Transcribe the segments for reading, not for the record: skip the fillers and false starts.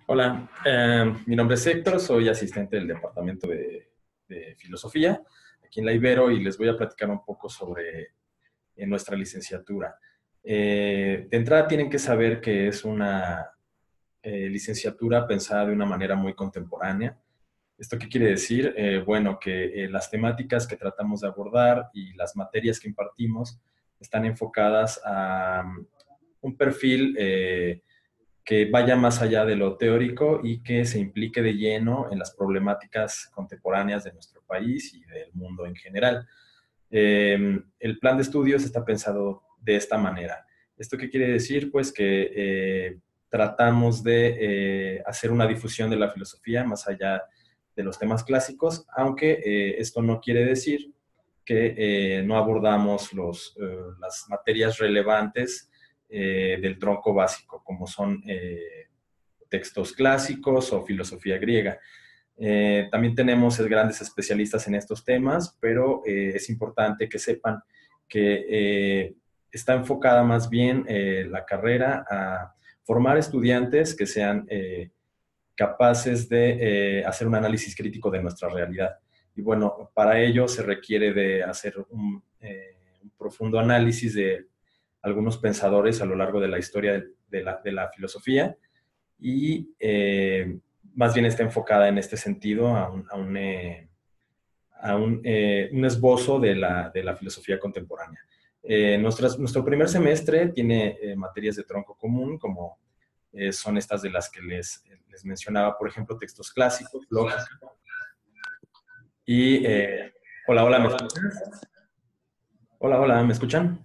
Hola, mi nombre es Héctor, soy asistente del Departamento de Filosofía aquí en la Ibero y les voy a platicar un poco sobre nuestra licenciatura. De entrada tienen que saber que es una licenciatura pensada de una manera muy contemporánea. ¿Esto qué quiere decir? Bueno, que las temáticas que tratamos de abordar y las materias que impartimos están enfocadas a un perfil que vaya más allá de lo teórico y que se implique de lleno en las problemáticas contemporáneas de nuestro país y del mundo en general. El plan de estudios está pensado de esta manera. ¿Esto qué quiere decir? Pues que tratamos de hacer una difusión de la filosofía más allá de los temas clásicos, aunque esto no quiere decir que no abordamos las materias relevantes del tronco básico, como son textos clásicos o filosofía griega. También tenemos grandes especialistas en estos temas, pero es importante que sepan que está enfocada más bien la carrera a formar estudiantes que sean capaces de hacer un análisis crítico de nuestra realidad. Y bueno, para ello se requiere de hacer un profundo análisis de algunos pensadores a lo largo de la historia de la filosofía y más bien está enfocada en este sentido un esbozo de la filosofía contemporánea. Nuestro primer semestre tiene materias de tronco común, como son estas de las que les mencionaba, por ejemplo, textos clásicos, lógica. Y, hola, hola, ¿me escuchan? Hola, hola, ¿me escuchan?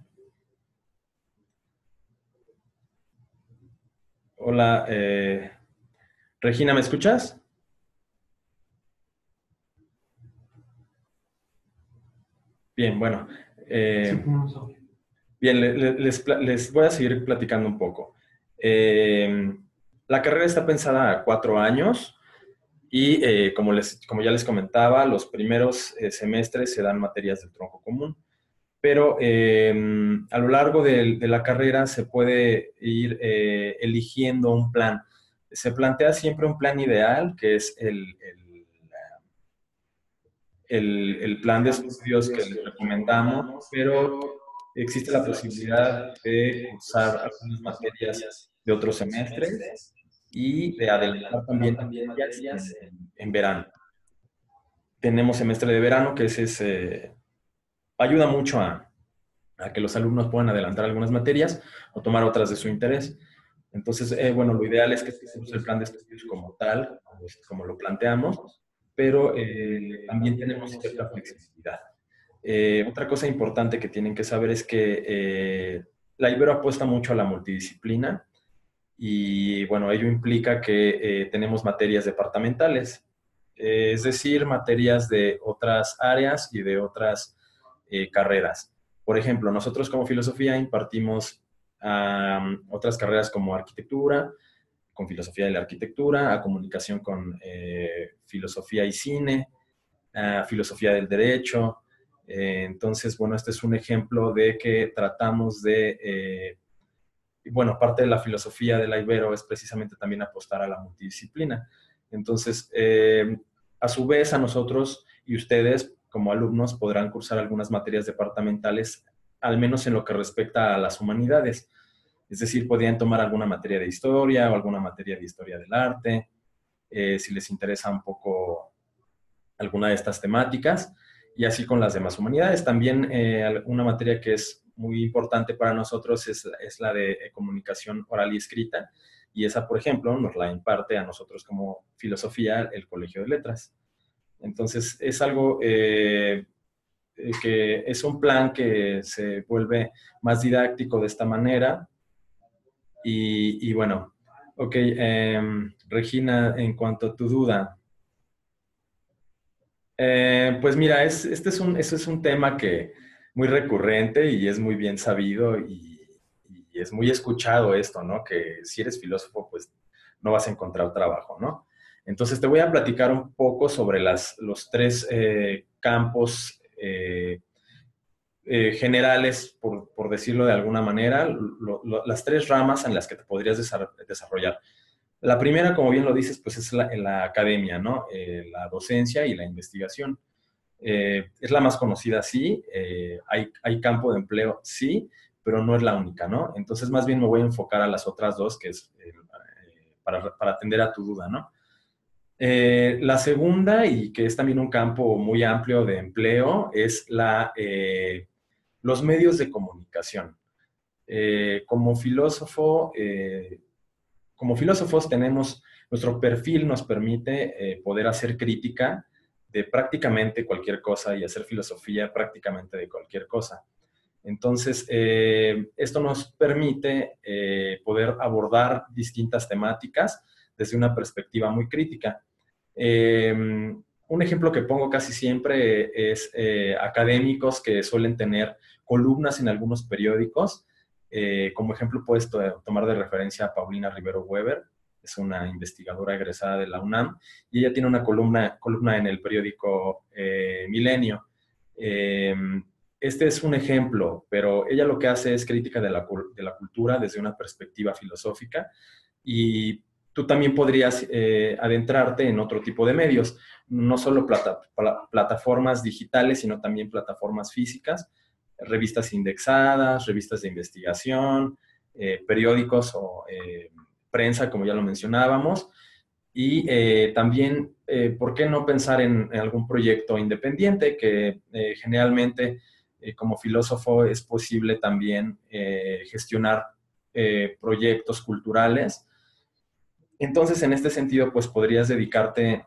Hola, Regina, ¿me escuchas? Bien, bueno. Bien, les voy a seguir platicando un poco. Eh, la carrera está pensada a 4 años y como ya les comentaba, los primeros semestres se dan materias del tronco común, pero a lo largo de la carrera se puede ir eligiendo un plan. Se plantea siempre un plan ideal, que es el plan de estudios que les recomendamos, pero existe la posibilidad de cursar algunas materias de otros semestres y de adelantar también materias en verano. Tenemos semestre de verano, que ayuda mucho a que los alumnos puedan adelantar algunas materias o tomar otras de su interés. Entonces, bueno, lo ideal es que tengamos el plan de estudios como tal, como lo planteamos, pero también tenemos cierta flexibilidad. Otra cosa importante que tienen que saber es que la Ibero apuesta mucho a la multidisciplina y, bueno, ello implica que tenemos materias departamentales, es decir, materias de otras áreas y de otras carreras. Por ejemplo, nosotros como filosofía impartimos otras carreras como arquitectura, con filosofía de la arquitectura, a comunicación con filosofía y cine, a filosofía del derecho. Entonces, bueno, este es un ejemplo de que tratamos bueno, parte de la filosofía de la Ibero es precisamente también apostar a la multidisciplina. Entonces, a su vez, a nosotros y ustedes como alumnos podrán cursar algunas materias departamentales, al menos en lo que respecta a las humanidades. Es decir, podrían tomar alguna materia de historia o alguna materia de historia del arte, si les interesa un poco alguna de estas temáticas, y así con las demás humanidades. También una materia que es muy importante para nosotros es la de comunicación oral y escrita, y esa, por ejemplo, nos la imparte a nosotros como filosofía el Colegio de Letras. Entonces, es algo que es un plan que se vuelve más didáctico de esta manera. Y bueno, ok, Regina, en cuanto a tu duda, pues mira, este es un tema que muy recurrente y es muy bien sabido y es muy escuchado esto, ¿no? Que si eres filósofo, pues no vas a encontrar trabajo, ¿no? Entonces te voy a platicar un poco sobre los tres campos generales, por decirlo de alguna manera, las tres ramas en las que te podrías desarrollar. La primera, como bien lo dices, pues es la academia, ¿no? La docencia y la investigación. Es la más conocida, sí. Hay campo de empleo, sí, pero no es la única, ¿no? Entonces, más bien me voy a enfocar a las otras dos, que es para atender a tu duda, ¿no? La segunda, y que es también un campo muy amplio de empleo, es los medios de comunicación. Como filósofo, como filósofos tenemos, nuestro perfil nos permite poder hacer crítica de prácticamente cualquier cosa y hacer filosofía prácticamente de cualquier cosa. Entonces, esto nos permite poder abordar distintas temáticas desde una perspectiva muy crítica. Un ejemplo que pongo casi siempre es académicos que suelen tener columnas en algunos periódicos. Como ejemplo, puedes tomar de referencia a Paulina Rivero Weber, es una investigadora egresada de la UNAM, y ella tiene una columna en el periódico Milenio. Eh, este es un ejemplo, pero ella lo que hace es crítica de la cultura desde una perspectiva filosófica, y tú también podrías adentrarte en otro tipo de medios, no solo plataformas digitales, sino también plataformas físicas, revistas indexadas, revistas de investigación, periódicos o prensa, como ya lo mencionábamos, y también, ¿por qué no pensar en algún proyecto independiente que generalmente, como filósofo, es posible también gestionar proyectos culturales? Entonces, en este sentido, pues podrías dedicarte,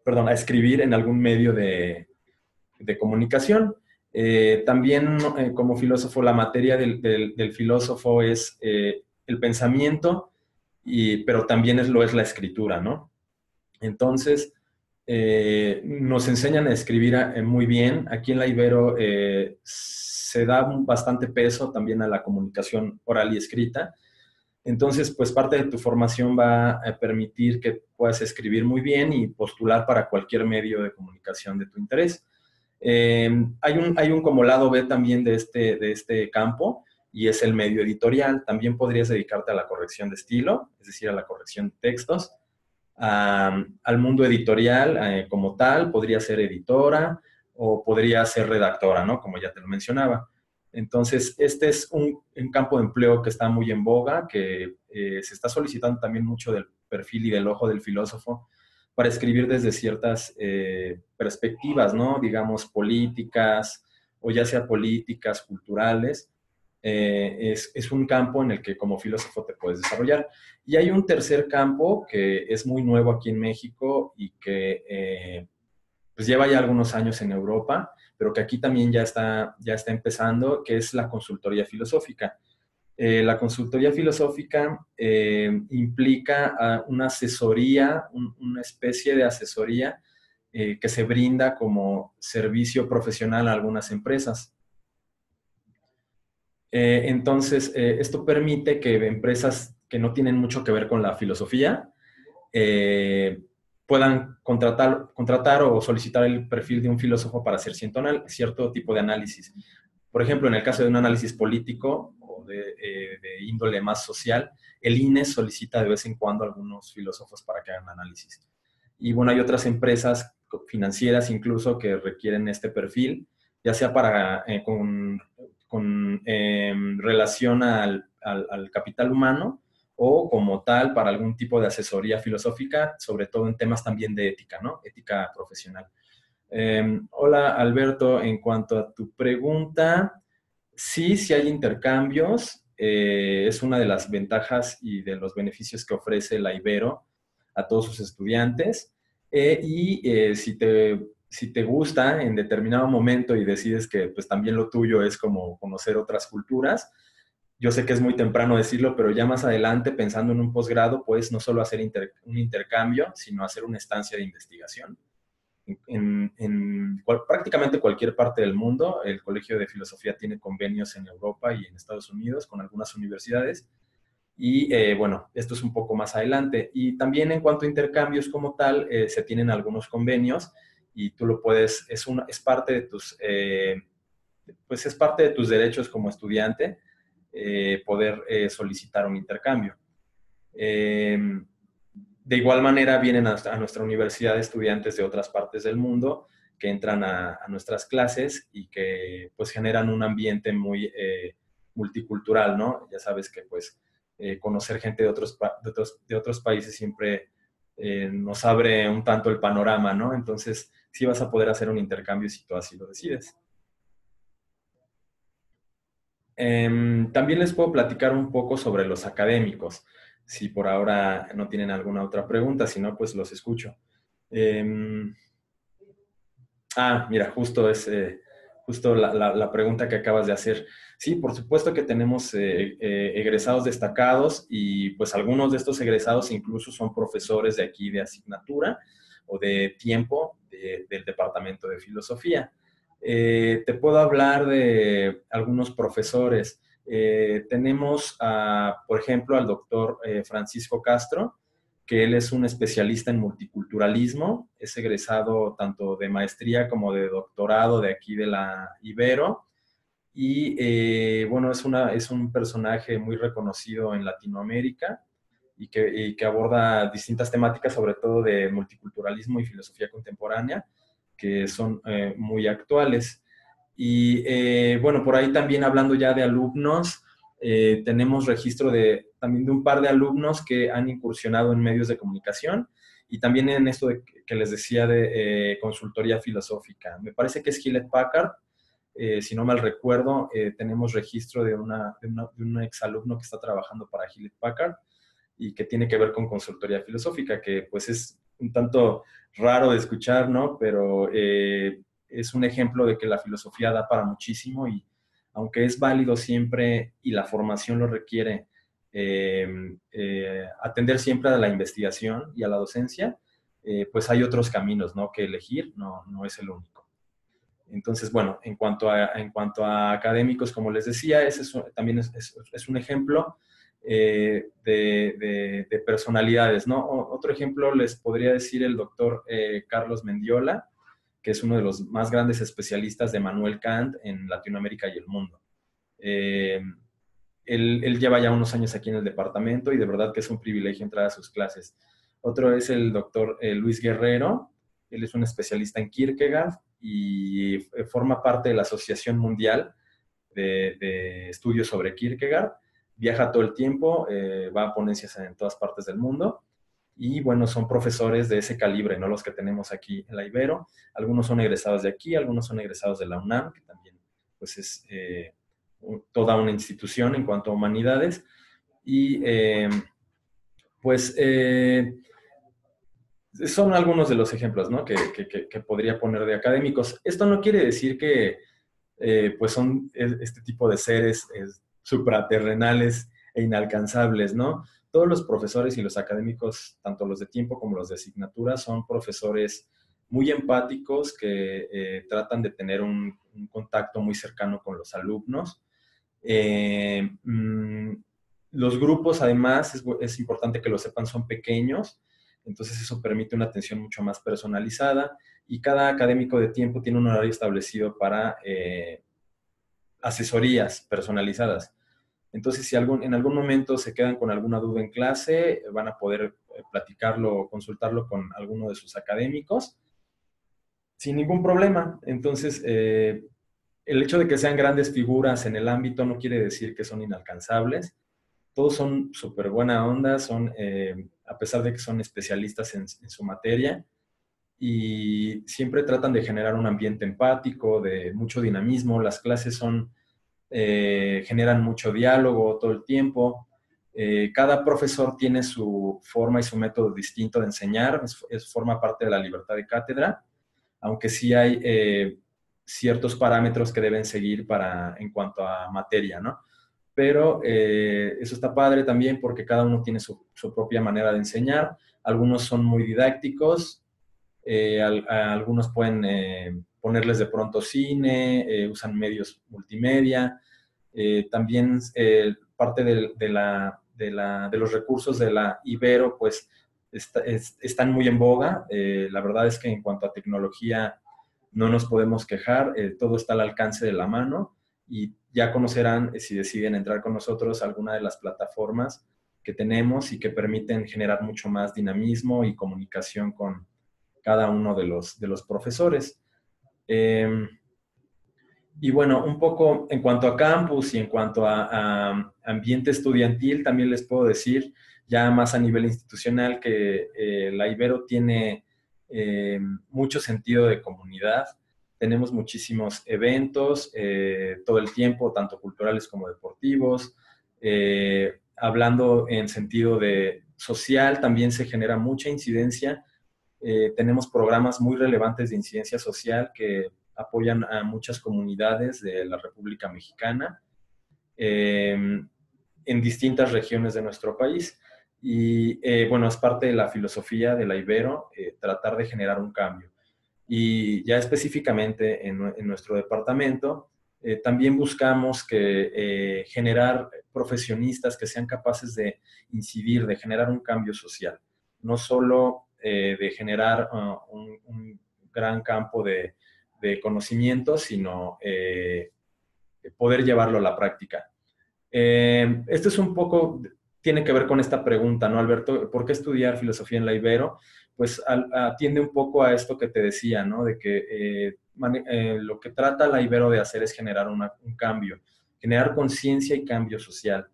perdón, a escribir en algún medio de comunicación. También, como filósofo, la materia del filósofo es el pensamiento, pero también lo es la escritura, ¿no? Entonces, nos enseñan a escribir muy bien. Aquí en la Ibero se da bastante peso también a la comunicación oral y escrita. Entonces, pues parte de tu formación va a permitir que puedas escribir muy bien y postular para cualquier medio de comunicación de tu interés. Hay un como lado B también de este campo, y es el medio editorial. También podrías dedicarte a la corrección de estilo, es decir, a la corrección de textos, al mundo editorial como tal. Podría ser editora o podría ser redactora, ¿no? Como ya te lo mencionaba. Entonces, este es un campo de empleo que está muy en boga, que se está solicitando también mucho del perfil y del ojo del filósofo para escribir desde ciertas perspectivas, ¿no? Digamos, políticas, o ya sea políticas, culturales. Es un campo en el que como filósofo te puedes desarrollar. Y hay un tercer campo que es muy nuevo aquí en México y que pues lleva ya algunos años en Europa, pero que aquí también ya está empezando, que es la consultoría filosófica. La consultoría filosófica implica una asesoría, una especie de asesoría que se brinda como servicio profesional a algunas empresas. Entonces, esto permite que empresas que no tienen mucho que ver con la filosofía eh, puedan contratar o solicitar el perfil de un filósofo para hacer cierto tipo de análisis. Por ejemplo, en el caso de un análisis político o de índole más social, el INE solicita de vez en cuando a algunos filósofos para que hagan análisis. Y bueno, hay otras empresas financieras incluso que requieren este perfil, ya sea con relación al capital humano, o como tal para algún tipo de asesoría filosófica, sobre todo en temas también de ética, ¿no? Ética profesional. Hola, Alberto, en cuanto a tu pregunta, sí, sí hay intercambios. Es una de las ventajas y de los beneficios que ofrece la Ibero a todos sus estudiantes. Si te gusta en determinado momento y decides que pues también lo tuyo es como conocer otras culturas, yo sé que es muy temprano decirlo, pero ya más adelante, pensando en un posgrado, puedes no solo hacer un intercambio, sino hacer una estancia de investigación prácticamente cualquier parte del mundo. El Colegio de Filosofía tiene convenios en Europa y en Estados Unidos con algunas universidades. Y bueno, esto es un poco más adelante. Y también en cuanto a intercambios como tal, se tienen algunos convenios y tú lo puedes, es parte de pues es parte de tus derechos como estudiante poder solicitar un intercambio. De igual manera vienen a nuestra universidad estudiantes de otras partes del mundo que entran a nuestras clases y que pues generan un ambiente muy multicultural, ¿no? Ya sabes que pues conocer gente de otros países siempre nos abre un tanto el panorama, ¿no? Entonces sí vas a poder hacer un intercambio si tú así lo decides. También les puedo platicar un poco sobre los académicos, si por ahora no tienen alguna otra pregunta, si no, pues los escucho. Em, Mira, justo la pregunta que acabas de hacer. Sí, por supuesto que tenemos egresados destacados y pues algunos de estos egresados incluso son profesores de aquí de asignatura o de tiempo del Departamento de Filosofía. Te puedo hablar de algunos profesores. Tenemos, por ejemplo, al doctor Francisco Castro, que él es un especialista en multiculturalismo, es egresado tanto de maestría como de doctorado de aquí de la Ibero, y bueno, es un personaje muy reconocido en Latinoamérica y que aborda distintas temáticas, sobre todo de multiculturalismo y filosofía contemporánea, que son muy actuales. Y bueno, por ahí también hablando ya de alumnos, tenemos registro también de un par de alumnos que han incursionado en medios de comunicación y también en esto que les decía de consultoría filosófica. Me parece que es Hewlett Packard, si no mal recuerdo, tenemos registro de un exalumno que está trabajando para Hewlett Packard y que tiene que ver con consultoría filosófica, que pues es un tanto raro de escuchar, ¿no? Pero es un ejemplo de que la filosofía da para muchísimo y aunque es válido siempre y la formación lo requiere, atender siempre a la investigación y a la docencia, pues hay otros caminos, ¿no? Que elegir, no es el único. Entonces, bueno, en cuanto a académicos, como les decía, también es un ejemplo de personalidades, ¿no? Otro ejemplo les podría decir el doctor Carlos Mendiola, que es uno de los más grandes especialistas de Manuel Kant en Latinoamérica y el mundo. Eh, él lleva ya unos años aquí en el departamento y de verdad que es un privilegio entrar a sus clases. Otro es el doctor Luis Guerrero. Él es un especialista en Kierkegaard y forma parte de la Asociación Mundial de Estudios sobre Kierkegaard. Viaja todo el tiempo, va a ponencias en todas partes del mundo y bueno, son profesores de ese calibre, no los que tenemos aquí en la Ibero. Algunos son egresados de aquí, algunos son egresados de la UNAM, que también pues es toda una institución en cuanto a humanidades. Y pues son algunos de los ejemplos, ¿no? Que podría poner de académicos. Esto no quiere decir que pues son este tipo de seres supraterrenales e inalcanzables, ¿no? Todos los profesores y los académicos, tanto los de tiempo como los de asignatura, son profesores muy empáticos que tratan de tener un contacto muy cercano con los alumnos. Eh, mm, los grupos, además, es importante que lo sepan, son pequeños, entonces eso permite una atención mucho más personalizada y cada académico de tiempo tiene un horario establecido para asesorías personalizadas. Entonces, si en algún momento se quedan con alguna duda en clase, van a poder platicarlo o consultarlo con alguno de sus académicos sin ningún problema. Entonces, el hecho de que sean grandes figuras en el ámbito no quiere decir que son inalcanzables. Todos son súper buena onda, a pesar de que son especialistas en su materia, y siempre tratan de generar un ambiente empático, de mucho dinamismo. Las clases generan mucho diálogo todo el tiempo. Cada profesor tiene su forma y su método distinto de enseñar, forma parte de la libertad de cátedra, aunque sí hay ciertos parámetros que deben seguir en cuanto a materia, ¿no? Pero eso está padre también porque cada uno tiene su propia manera de enseñar. Algunos son muy didácticos, algunos pueden ponerles de pronto cine, usan medios multimedia. También parte de los recursos de la Ibero, pues están muy en boga. La verdad es que en cuanto a tecnología no nos podemos quejar, todo está al alcance de la mano y ya conocerán, si deciden entrar con nosotros, alguna de las plataformas que tenemos y que permiten generar mucho más dinamismo y comunicación con cada uno de los profesores. Y bueno, un poco en cuanto a campus y en cuanto a ambiente estudiantil, también les puedo decir, ya más a nivel institucional, que la Ibero tiene mucho sentido de comunidad. Tenemos muchísimos eventos todo el tiempo, tanto culturales como deportivos. Hablando en sentido de social, también se genera mucha incidencia. Tenemos programas muy relevantes de incidencia social que apoyan a muchas comunidades de la República Mexicana en distintas regiones de nuestro país. Y bueno, es parte de la filosofía de la Ibero tratar de generar un cambio. Y ya específicamente en nuestro departamento, también buscamos que generar profesionistas que sean capaces de incidir, de generar un cambio social. No solo de generar un gran campo de conocimientos, sino poder llevarlo a la práctica. Esto es un poco, tiene que ver con esta pregunta, ¿no, Alberto? ¿Por qué estudiar filosofía en la Ibero? Pues atiende un poco a esto que te decía, ¿no? De que lo que trata la Ibero de hacer es generar un cambio, generar conciencia y cambio social.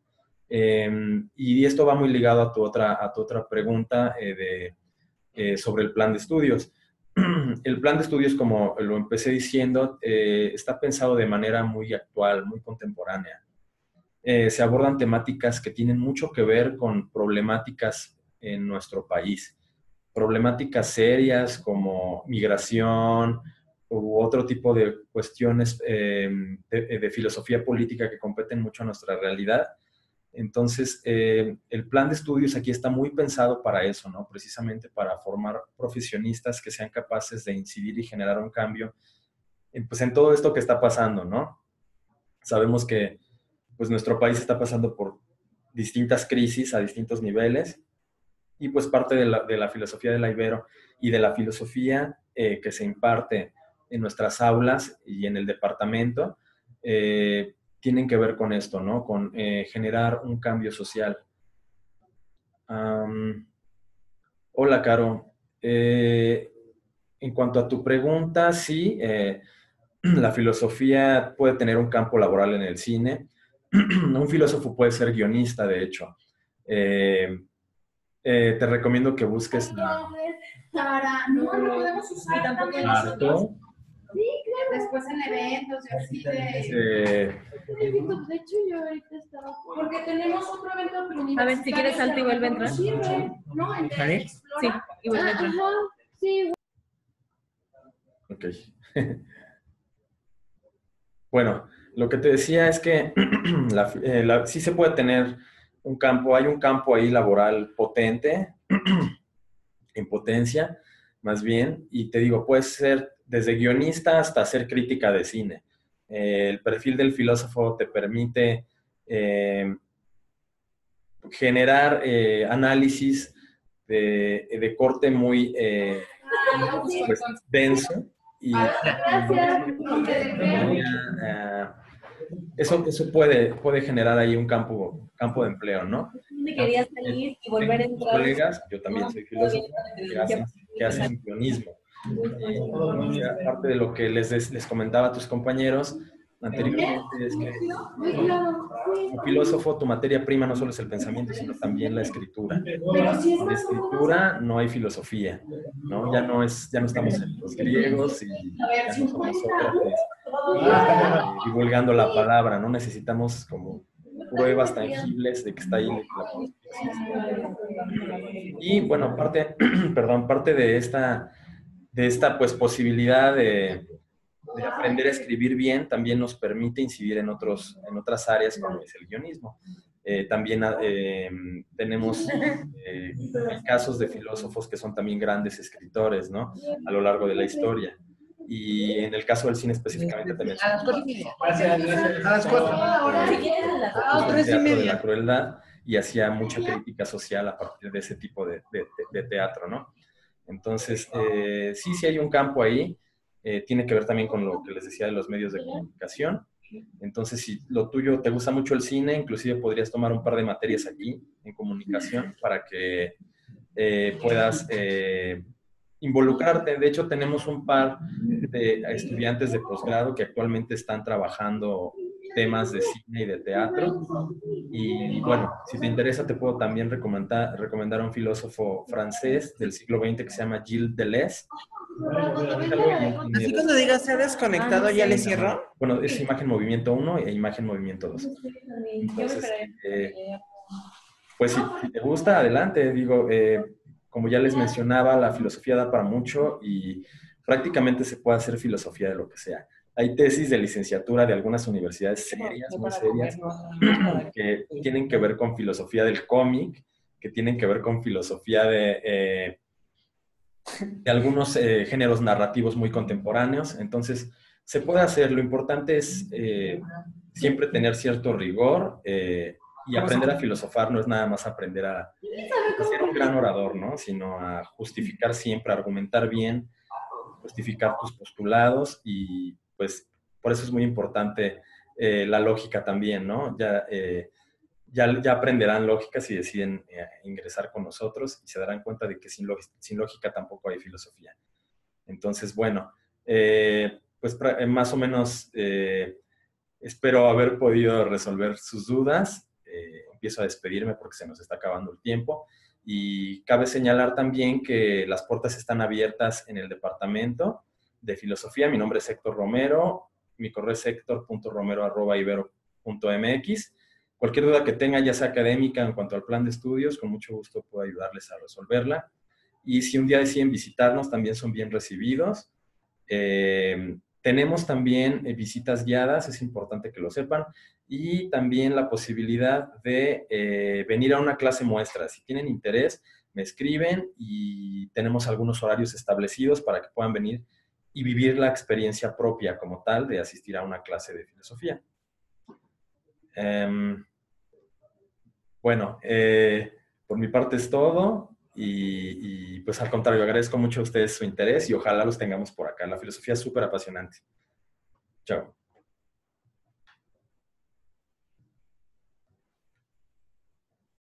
Y esto va muy ligado a tu otra pregunta sobre el plan de estudios. El plan de estudios, como lo empecé diciendo, está pensado de manera muy actual, muy contemporánea. Se abordan temáticas que tienen mucho que ver con problemáticas en nuestro país. Problemáticas serias como migración u otro tipo de cuestiones de filosofía política que competen mucho a nuestra realidad. Entonces, el plan de estudios aquí está muy pensado para eso, ¿no? Precisamente para formar profesionistas que sean capaces de incidir y generar un cambio pues, en todo esto que está pasando, ¿no? Sabemos que pues, nuestro país está pasando por distintas crisis a distintos niveles y pues parte de la filosofía de la Ibero y de la filosofía que se imparte en nuestras aulas y en el departamento, tienen que ver con esto, ¿no? Con generar un cambio social. Hola, Caro. En cuanto a tu pregunta, sí, la filosofía puede tener un campo laboral en el cine. Un filósofo puede ser guionista, de hecho. Te recomiendo que busques para no podemos usar tampoco Marco. después en eventos y así de hecho yo ahorita estaba porque tenemos otro evento universitario. A ver, si quieres salte y vuelve a entrar. ¿No? El de Explora. Sí, y vuelve a entrar. Ajá, sí. Ok. Bueno, lo que te decía es que sí se puede tener un campo, hay un campo ahí laboral potente, en potencia, más bien, y te digo, puedes ser desde guionista hasta hacer crítica de cine. El perfil del filósofo te permite generar análisis de corte muy pues, denso y eso puede generar ahí un campo de empleo, ¿no? Quería salir y volver a entrar. Colegas, yo también soy filósofo, que hacen guionismo. Aparte de lo que les comentaba a tus compañeros anteriormente, es que como filósofo tu materia prima no solo es el pensamiento, sino también la escritura. Sin escritura no hay filosofía, ¿no? Ya no estamos en los griegos y ya no somos Sócrates divulgando la palabra, ¿no? Necesitamos como pruebas tangibles de que está ahí la existe. Y bueno, parte de esta pues, posibilidad de aprender a escribir bien también nos permite incidir en otras áreas como es el guionismo. También tenemos casos de filósofos que son también grandes escritores, ¿no? A lo largo de la historia. Y en el caso del cine específicamente también. A las 4:30. A las 4. Teatro de la crueldad y hacía mucha crítica social a partir de ese tipo de teatro, ¿no? Entonces, sí hay un campo ahí. Tiene que ver también con lo que les decía de los medios de comunicación. Entonces, si lo tuyo te gusta mucho el cine, inclusive podrías tomar un par de materias aquí en comunicación para que puedas involucrarte. De hecho, tenemos un par de estudiantes de posgrado que actualmente están trabajando temas de cine y de teatro. Y bueno, si te interesa, te puedo también recomendar a un filósofo francés del siglo XX que se llama Gilles Deleuze. Así cuando digas se ha desconectado, ya le cierro. Bueno, es imagen movimiento 1 e imagen movimiento 2. Yo me Entonces, esperé. pues si te gusta, adelante. Digo, como ya les mencionaba, la filosofía da para mucho y prácticamente se puede hacer filosofía de lo que sea. Hay tesis de licenciatura de algunas universidades serias, muy serias, que tienen que ver con filosofía del cómic, que tienen que ver con filosofía de algunos géneros narrativos muy contemporáneos. Entonces, se puede hacer. Lo importante es siempre tener cierto rigor y aprender a filosofar no es nada más aprender a ser un gran orador, ¿no? Sino a justificar siempre, a argumentar bien, justificar tus postulados y pues por eso es muy importante la lógica también, ¿no? Ya aprenderán lógica si deciden ingresar con nosotros y se darán cuenta de que sin lógica tampoco hay filosofía. Entonces, bueno, pues más o menos espero haber podido resolver sus dudas. Empiezo a despedirme porque se nos está acabando el tiempo. Y cabe señalar también que las puertas están abiertas en el departamento de filosofía. Mi nombre es Héctor Romero. Mi correo es hector.romero@ibero.mx. Cualquier duda que tenga, ya sea académica en cuanto al plan de estudios, con mucho gusto puedo ayudarles a resolverla. Y si un día deciden visitarnos, también son bien recibidos. Tenemos también visitas guiadas, es importante que lo sepan, y también la posibilidad de venir a una clase muestra. Si tienen interés, me escriben y tenemos algunos horarios establecidos para que puedan venir y vivir la experiencia propia como tal de asistir a una clase de filosofía. Bueno, por mi parte es todo y pues al contrario, agradezco mucho a ustedes su interés y ojalá los tengamos por acá. La filosofía es súper apasionante. Chao.